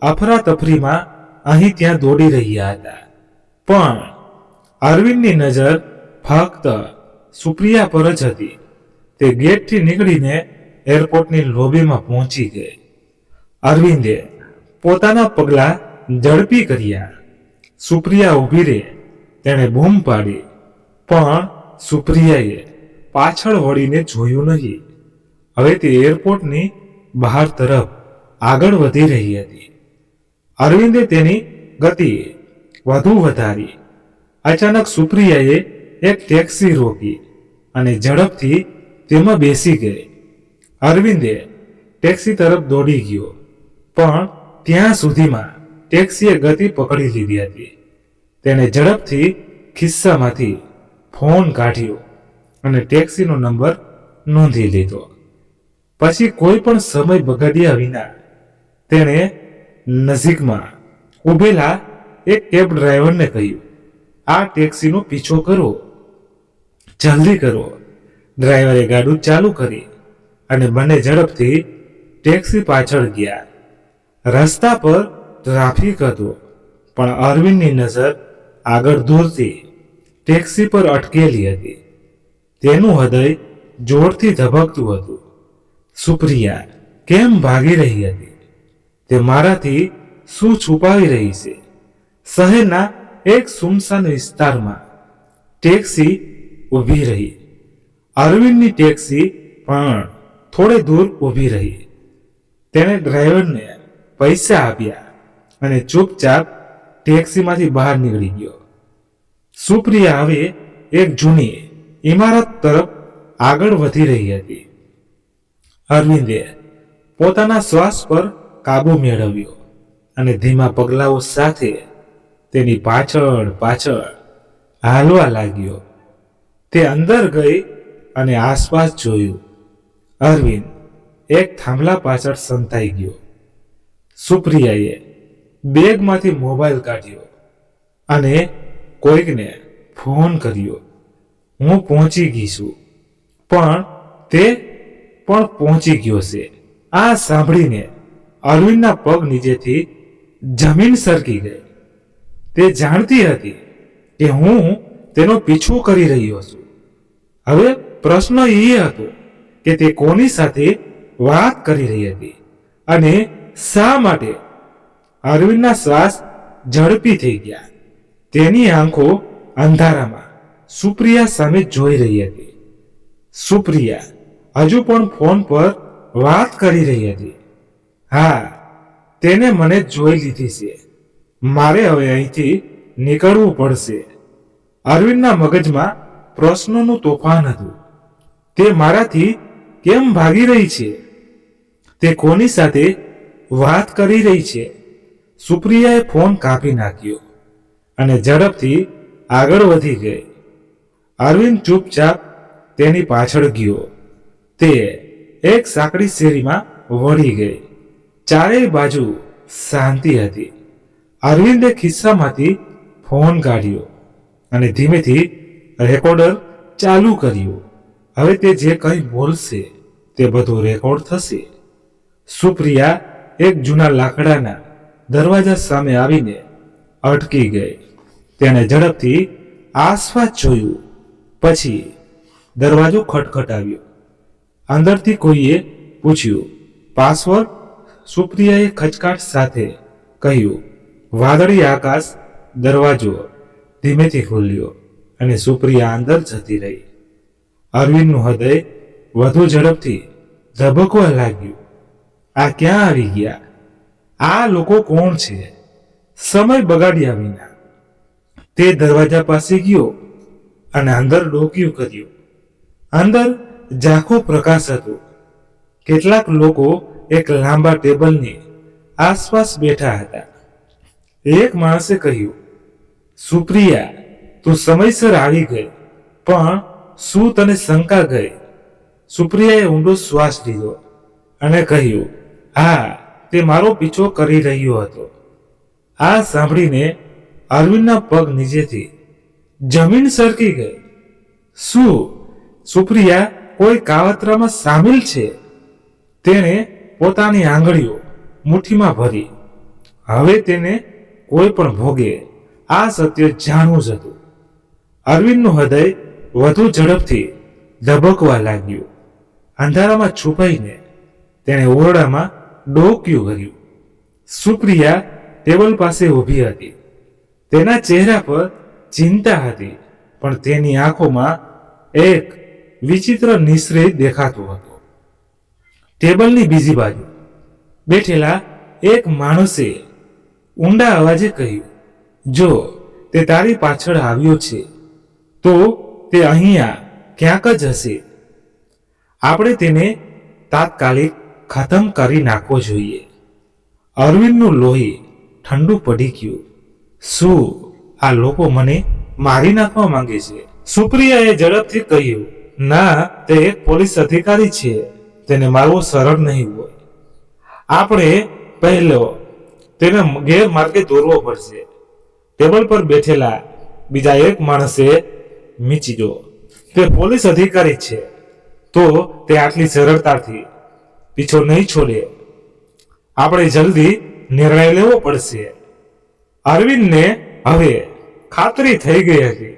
અફરાતફરીમાં અહીં ત્યાં દોડી રહ્યા હતા. પણ અરવિંદની નજર ફક્ત સુપ્રિયા પર જ હતી. તે ગેટથી નીકળીને એરપોર્ટની લોબીમાં પહોંચી ગઈ. અરવિંદે પોતાના પગલાં ઝડપી કર્યા. સુપ્રિયા ઊભી રહી. તેણે બૂમ પાડી, પણ સુપ્રિયાએ પાછળ વળીને જોયું નહીં. હવે તે એરપોર્ટની બહાર તરફ આગળ વધી રહી હતી. અરવિંદે તેની ગતિ વધુ વધારી. અચાનક સુપ્રિયાએ એક ટેક્સી રોકી અને ઝડપથી તેમાં બેસી ગઈ. અરવિંદે ટેક્સી તરફ દોડી ગયો, પણ ત્યાં સુધીમાં ટેક્સીએ ગતિ પકડી લીધી હતી. તેણે ઝડપથી ખિસ્સામાંથી ફોન કાઢ્યો અને ટેક્સીનો નંબર નોંધી લીધો. પછી કોઈ પણ સમય બગાડ્યા વિના તેણે નજીકમાં ઊભેલા એક કેબ ડ્રાઈવરને કહ્યું, આ ટેક્સીનો પીછો કરો, જલ્દી કરો. ડ્રાઈવરે ગાડું ચાલુ કરી અને બંને ઝડપથી ટેક્સી પાછળ ગયા. રસ્તા પર ટ્રાફિક હતો, પણ અરવિંદની નજર આગળ દૂરથી ટેક્સી પર અટકેલી હતી. તેનું હૃદય જોરથી ધબકતું હતું. સુપ્રિયા કેમ ભાગી રહી હતી? તે મારાથી શું છુપાવી રહી છે? શહેરના એક સુમસાન વિસ્તારમાં ટેક્સી ઊભી રહી. અરવિંદની ટેક્સી પણ થોડે દૂર ઊભી રહી. તેણે ડ્રાઈવરને પૈસા આપ્યા અને ચૂપચાપ ટેક્સીમાંથી બહાર નીકળી ગયો. સુપ્રિયા હવે એક જૂની ઇમારત તરફ આગળ વધી રહી હતી. અરવિંદે પોતાના શ્વાસ પર કાબુ મેળવ્યો અને ધીમા પગલાઓ સાથે તેની પાછળ પાછળ હાલવા લાગ્યો. તે અંદર ગઈ અને આસપાસ જોયું. અરવિંદ એક થાંભલા પાછળ સંતાઈ ગયો. સુપ્રિયાએ બેગમાંથી મોબાઈલ કાઢ્યો અને કોઈકને ફોન કર્યો. હું પહોંચી ગઈ છું, પણ તે પણ પહોંચી ગયો છે. આ સાંભળીને અરવિંદના પગ નીચેથી જમીન સરકી ગઈ. તે જાણતી હતી કે હું તેનો પીછો કરી રહ્યો છું. હવે પ્રશ્ન એ હતો કે તે કોની સાથે વાત કરી રહી હતી અને શા માટે. અરવિંદના શ્વાસ ઝડપી થઈ ગયા. તેની આંખો અંધારામાં સુપ્રિયા સામે જોઈ રહી હતી. સુપ્રિયા હજુ પણ ફોન પર વાત કરી રહી હતી. હા, તેને મને જોઈ લીધી છે. મારે હવે અહીંથી નીકળવું પડશે. અરવિંદના મગજમાં પ્રશ્નોનું તોફાન હતું. તે મારાથી કેમ ભાગી રહી છે? તે કોની સાથે વાત કરી રહી છે? સુપ્રિયાએ ફોન કાપી નાખ્યો અને ઝડપથી આગળ વધી ગઈ. અરવિંદ ચૂપચાપ તેની પાછળ ગયો. તે એક સાંકડી શેરીમાં વળી ગઈ. ચારેય બાજુ શાંતિ હતી. અરવિંદે ખિસ્સામાંથી ફોન કાઢ્યો અને ધીમેથી રેકોર્ડર ચાલુ કર્યું. હવે તે જે કંઈ બોલશે તે બધું રેકોર્ડ થશે. સુપ્રિયા એક જૂના લાકડાના દરવાજા સામે આવીને અટકી ગઈ. તેણે ઝડપથી આસપાસ જોયું. પછી દરવાજો ખટખટાવ્યો. અંદરથી કોઈએ પૂછ્યું, પાસવર્ડ? સુપ્રિયાએ ખચકાટ સાથે કહ્યું. વાદળી આકાશ. દરવાજો ધીમેથી ખોલ્યો અને સુપ્રિયા અંદર જતી રહી. અરવિંદનું હૃદય વધુ ઝડપથી ધબકવા લાગ્યું. આ ક્યાં આવી ગયા? આ લોકો કોણ છે? સમય બગાડ્યા વિના તે દરવાજા પાસે ગયો અને અંદર ડોકિયું કર્યું. અંદર ઝાંખો પ્રકાશ હતો. કેટલાક લોકો એક લાંબા ટેબલની આસપાસ બેઠા હતા. એક માણસે કહ્યું, સુપ્રિયા, તું સમયસર આવી ગઈ, પણ શું તને શંકા ગઈ? સુપ્રિયાએ ઊંડો શ્વાસ લીધો અને કહ્યું, હા, તે મારો પીછો કરી રહ્યો હતો. આ સાંભળીને અરવિંદના પગ નીચેથી જમીન સરકી ગઈ. શું સુપ્રિયા કોઈ કાવતરામાં સામેલ છે? તેણે પોતાની આંગળીઓ મુઠ્ઠીમાં ભરી. હવે તેને કોઈ પણ ભોગે આ સત્ય જાણવું જ હતું. અરવિંદનું હૃદય વધુ ઝડપથી ધબકવા લાગ્યું. અંધારામાં છુપાઈને તેણે ઓરડામાં ડોકિયું કર્યું. સુપ્રિયા ટેબલ પાસે ઊભી હતી. તેના ચહેરા પર ચિંતા હતી, પણ તેની આંખોમાં એક વિચિત્ર નિશ્ચય દેખાતું હતું. ટેબલની બીજી બાજુ બેઠેલા એક માણસે ઊંડા અવાજે કહ્યું, જો તે તારી પાછળ આવ્યો છે તો તે અહીંયા ક્યાંક જ હશે. આપણે તેને તાત્કાલિક ખતમ કરી નાખવો જોઈએ. અરવિંદનું લોહી ઠંડુ પડી ગયું. શું આ લોકો મને મારી નાખવા માંગે છે? સુપ્રિયાએ ઝડપથી કહ્યું, ના, તે એક પોલીસ અધિકારી છે. તેને મારવો સરળ નહીં હોય. આપણે પહેલો તેને ગેરમાર્ગે દોરવો પડશે. ટેબલ પર બેઠેલા બીજા એક માણસે મીચીજો, તે પોલીસ અધિકારી છે, તો તે આટલી સરળતાથી પીછો નહીં છોડે. આપણે જલ્દી નિર્ણય લેવો પડશે. અરવિંદને હવે ખાતરી થઈ ગઈ હતી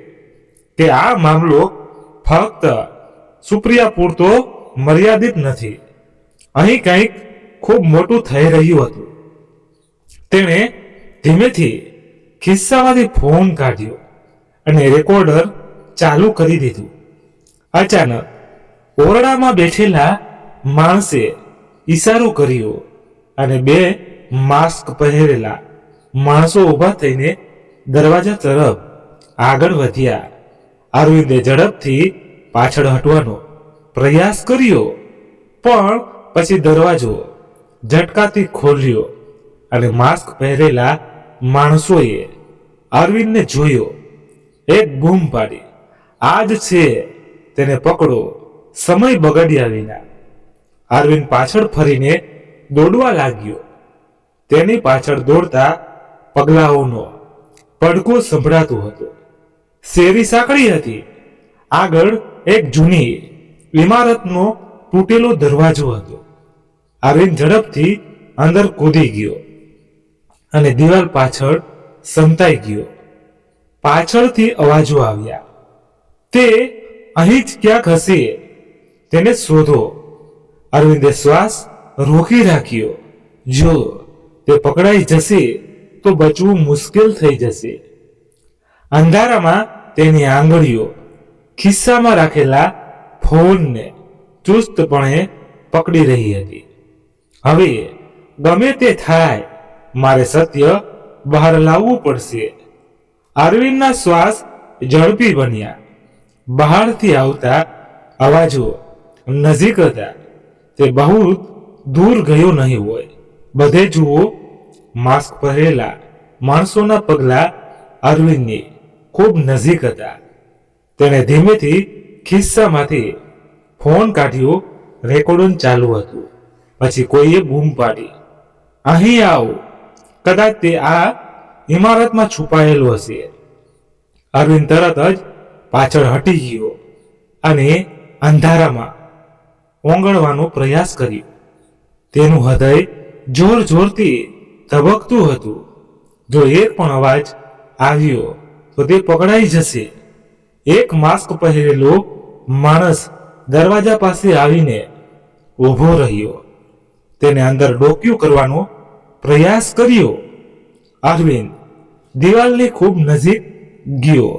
કે આ મામલો ફક્ત સુપ્રિયા પૂરતો મર્યાદિત નથી. અહીં કંઈક ખૂબ મોટું થઈ રહ્યું હતું. તેણે ધીમેથી ખિસ્સામાંથી ફોન કાઢ્યો અને રેકોર્ડર ચાલુ કરી દીધું. અચાનક ઓરડામાં બેઠેલા માણસે ઈશારો કર્યો અને બે માસ્ક પહેરેલા માણસો ઊભા થઈને દરવાજા તરફ આગળ વધ્યા. અરવિંદે ઝડપથી પાછળ હટવાનો પ્રયાસ કર્યો, પણ પછી દરવાજો ઝટકાથી ખોલ્યો અને માસ્ક પહેરેલા માણસોએ અરવિંદને જોયો. એક બૂમ પાડી, આ જ છે, તેને પકડો, સમય બગાડ્યા વિના. અરવિંદ પાછળ ફરીને દોડવા લાગ્યો. તેની પાછળ દોડતા પગલાઓનો પડઘો સંભળાતો હતો. શેરી સાંકડી હતી. આગળ એક જૂની ઇમારતનો તૂટેલો દરવાજો હતો. અરવિંદ ઝડપથી અંદર કૂદી ગયો અને દિવાલ પાછળ સંતાઈ ગયો. પાછળથી અવાજો આવ્યા. તે અહીં જ ક્યાંક હશે, તેને શોધો. અરવિંદે શ્વાસ રોકી રાખ્યો. જો તે પકડાઈ જશે તો બચવું મુશ્કેલ થઈ જશે. અંધારામાં તેની આંગળીઓ ખિસ્સામાં રાખેલા ફોનને ચુસ્તપણે પકડી રહી હતી. હવે ગમે તે થાય, મારે સત્ય બહાર લાવવું પડશે. અરવિંદના શ્વાસ ઝડપી બન્યા. બહારથી આવતા અવાજો નજીક હતા. તે બહુ દૂર ગયો નહીં હોય. બધે જુઓ, માસ્ક પહેરેલા માણસોના પગલા અરવિંદની ખૂબ નજીક હતા. તેણે ધીમેથી ખિસ્સામાંથી ફોન કાઢ્યો. રેકોર્ડિંગ ચાલુ હતું. પછી કોઈએ બૂમ પાડી, અહીં આવો. કદાચ તે આ ઇમારતમાં છુપાયેલો હશે. અરવિંદ તરત જ પાછળ હટી ગયો અને અંધારામાં ઓંગળવાનો પ્રયાસ કર્યો. તેનું હૃદય જોર જોરથી ધબકતું હતું. જો એક પણ અવાજ આવ્યો તો તે પકડાઈ જશે. એક માસ્ક પહેરેલો માણસ દરવાજા પાસે આવીને ઊભો રહ્યો. તેને અંદર ડોક્યું કરવાનો પ્રયાસ કર્યો. અરવિંદ દિવાલની ખૂબ નજીક ગયો.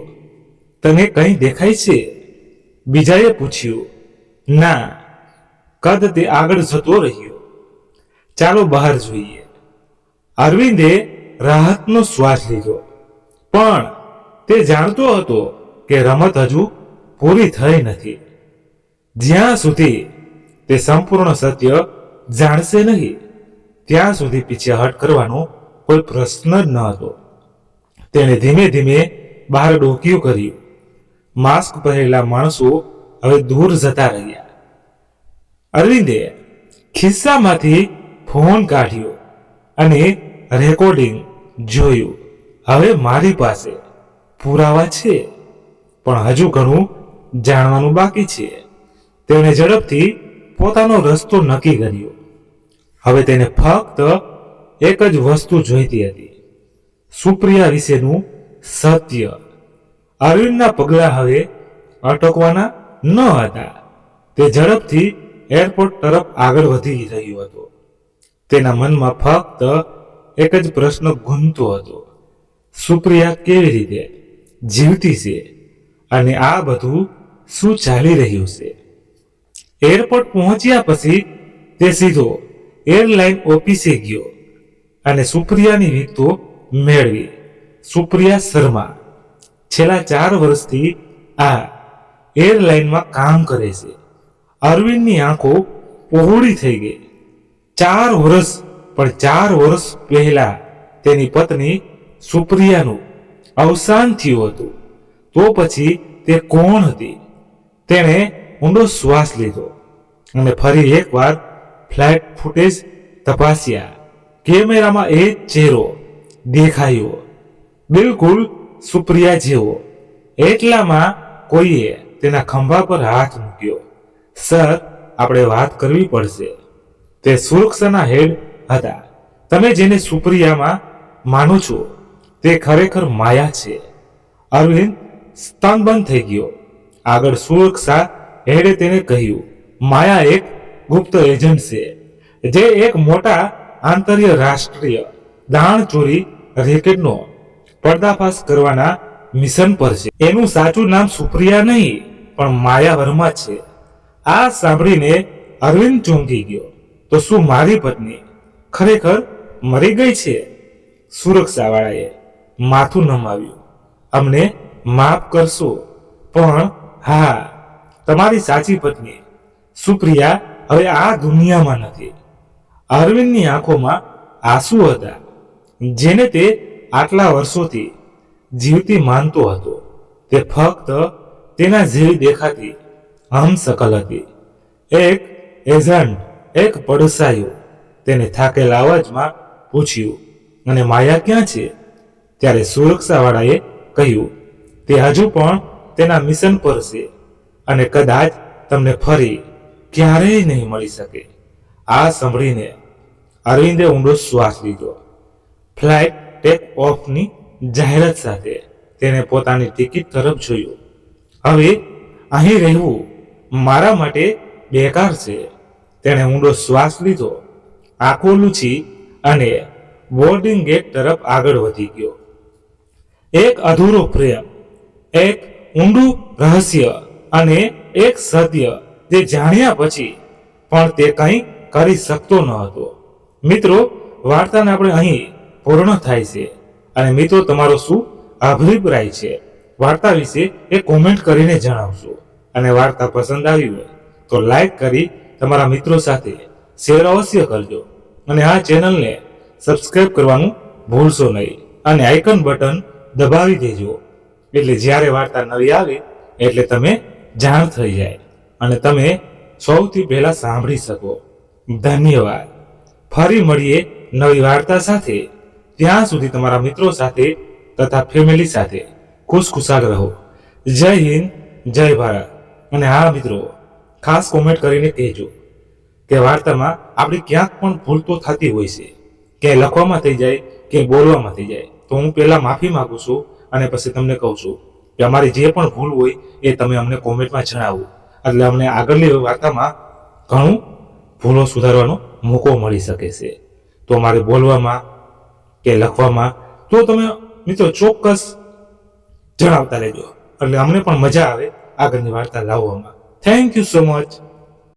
તને કંઈ દેખાય છે? બીજાએ પૂછ્યું. ના. કદ તે આગળ જતો રહ્યો. ચાલો બહાર જોઈએ. અરવિંદે રાહતનો શ્વાસ લીધો. પણ તે જાણતો હતો કે રમત હજુ પૂરી થઈ નથી. જ્યાં સુધી તે સંપૂર્ણ સત્ય જાણશે નહીં, ત્યાં સુધી પીછેહટ કરવાનો કોઈ પ્રશ્ન જ ન હતો. તેણે ધીમે ધીમે બહાર ડોકિયું કર્યું. માસ્ક પહેરેલા માણસો હવે દૂર જતા રહ્યા. અરવિંદે ખિસ્સામાંથી ફોન કાઢ્યો અને રેકોર્ડિંગ જોયું. હવે મારી પાસે પુરાવા છે, પણ હજુ ઘણું જાણવાનું બાકી છે. તેણે ઝડપથી પોતાનો રસ્તો નક્કી કર્યો. હવે તેને ફક્ત એક જ વસ્તુ જોઈતી હતી, સુપ્રિયા વિશેનું સત્ય. અરવિંદના પગલાં હવે અટકવાના ન હતા. તે ઝડપથી એરપોર્ટ તરફ આગળ વધી રહ્યો હતો. તેના મનમાં ફક્ત એક જ પ્રશ્ન ઘૂમતો હતો, સુપ્રિયા કેવી રીતે જીવતી છે અને આ બધું શું ચાલી રહ્યું છે? એરપોર્ટ પહોંચ્યા પછી તે સીધો એરલાઇન ઓફિસે ગયો અને સુપ્રિયાની વિગતો મેળવી. સુપ્રિયા શર્મા છેલ્લા 4 વર્ષથી આ એરલાઇનમાં કામ કરે છે. અરવિંદની આંખો પહોળી થઈ ગઈ. 4 વર્ષ, પણ 4 વર્ષ પહેલા તેની પત્ની સુપ્રિયાનું અવસાન થયું હતું. તો પછી તે કોણ હતી? તેણે ઊંડો શ્વાસ લીધો અને ફરી એકવાર ફ્લાઇટ ફૂટેજ તપાસ્યા. કેમેરામાં એ ચહેરો દેખાયો, બિલકુલ સુપ્રિયા જેવો. એટલામાં કોઈએ તેના ખંભા પર હાથ મૂક્યો. સર, આપણે વાત કરવી પડશે. તે સુરક્ષાના હેડ હતા. તમે જેને સુપ્રિયામાં માનો છો તે ખરેખર માયા છે. અરવિંદ સ્તંભબંધ થઈ ગયો. આગળ સુરક્ષા હેડે તેને કહ્યું, માયા એક ગુપ્ત એજન્ટ છે જે એક મોટા આંતરરાષ્ટ્રીય દાણચોરી રેકેટનો પર્દાફાશ કરવાના મિશન પર છે. એનું સાચું નામ સુપ્રિયા નહીં, પણ માયા વર્મા છે. આ સાંભળીને અરવિંદ ચોંકી ગયો. તો શું મારી પત્ની ખરેખર મરી ગઈ છે? સુરક્ષાવાળાએ માથું નમાવ્યું. અમને માફ કરશો, પણ હા, તમારી સાચી પત્ની સુપ્રિયા હવે આ દુનિયામાં નથી. અરવિંદની આંખોમાં આંસુ હતા, જેને તે આટલા વર્ષોથી જીવતી માનતો હતો. તે ફક્ત તેના જેવી દેખાતી હમશકલ હતી. એક એજન્ટ, એક પડસાયો તેને થાકેલા અવાજમાં પૂછ્યું, અને માયા ક્યાં છે? ત્યારે સુરક્ષાવાળાએ કહ્યું, તે હજુ પણ તેના મિશન પર છે અને કદાચ તમને ફરી ક્યારેય નહીં મળી શકે. આ સાંભળીને અરવિંદે ઊંડો શ્વાસ લીધો. ફ્લાઇટ ટેક ઓફની જાહેરાત સાથે તેણે પોતાની ટિકિટ તરફ જોયું. હવે અહીં રહેવું મારા માટે બેકાર છે. તેણે ઊંડો શ્વાસ લીધો, આંખો લૂછી અને બોર્ડિંગ ગેટ તરફ આગળ વધી ગયો. એક અધૂરો પ્રેમ, એક ઊંડું રહસ્ય અને એક સત્ય જે જાણ્યા પછી પણ તે કંઈ કરી શકતો ન હતો. મિત્રો, વાર્તાને આપણે અહીં પૂર્ણ થાય છે. અને મિત્રો, તમારો શું અભિપ્રાય છે વાર્તા વિશે એ કોમેન્ટ કરીને જણાવશો. અને વાર્તા પસંદ આવી હોય તો લાઈક કરી તમારા મિત્રો સાથે શેર અવશ્ય કરજો. અને આ ચેનલને સબસ્ક્રાઇબ કરવાનું ભૂલશો નહીં. અને આઇકન બટન દબાવી દેજો, એટલે જ્યારે વાર્તા નવી આવે એટલે તમે જાણ થઈ જાય અને તમે સૌથી પહેલા સાંભળી શકો. ધન્યવાદ. ફરી મળીએ નવી વાર્તા સાથે. ત્યાં સુધી તમારા મિત્રો સાથે તથા ફેમિલી સાથે ખુશખુશાલ રહો. જય હિન્દ, જય ભારત. અને હા મિત્રો, ખાસ કોમેન્ટ કરીને કહેજો કે વાર્તામાં આપણી ક્યાંક પણ ભૂલ તો થતી હોય છે, ક્યાંય લખવામાં થઈ જાય કે બોલવામાં થઈ જાય, તો હું પહેલા માફી માંગુ છું અને પછી તમને કહું છું કે અમારી જે પણ ભૂલ હોય એ તમે અમને કોમેન્ટમાં જણાવો, એટલે અમને આગળની વાર્તામાં ઘણું ભૂલો સુધારવાનો મોકો મળી શકે છે. તો અમારે બોલવામાં કે લખવામાં તો તમે મિત્રો ચોક્કસ જણાવતા રહેજો, એટલે અમને પણ મજા આવે આગળની વાર્તા લાવવામાં. Thank you so much.